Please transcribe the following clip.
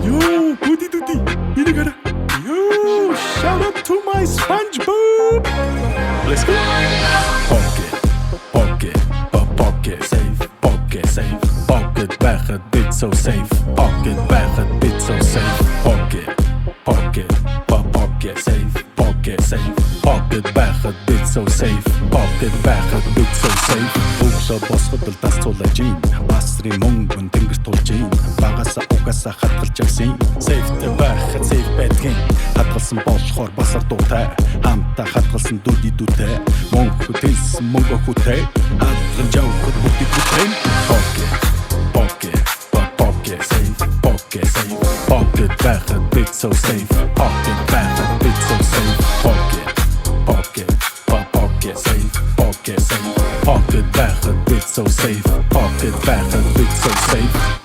Yo, goody doody. Inagara. Yo, shout out to my SpongeBob. Let's go. Pocket, safe. Pocket, safe. Pocket back a bit so safe. Pocket back a bit so safe. Pocket, safe. Pocket, safe. Pocket back a bit so safe. Pocket back a bit so safe. Угсаа босгод л тас цуулж ийн. Басрын мөнгөн тэнгэр тулж ийн. Багасаа угаасаа хатгалж явсан. Safety байхад safe байдгийн. Хатгалсан болохоор басар дуутай. Хамтаа хатгалсан дүди дүтэй. Мөнгө төлсөн мөнгө хүтэй. Хатгалж явахд бүти бүтэй. Pocket, safe. Pocket, safe. Pocket back a bit so safe. Pocket back a bit so safe. Pocket, safe. Pocket, safe. Pocket back a bit so safe. Pocket back a bit so safe.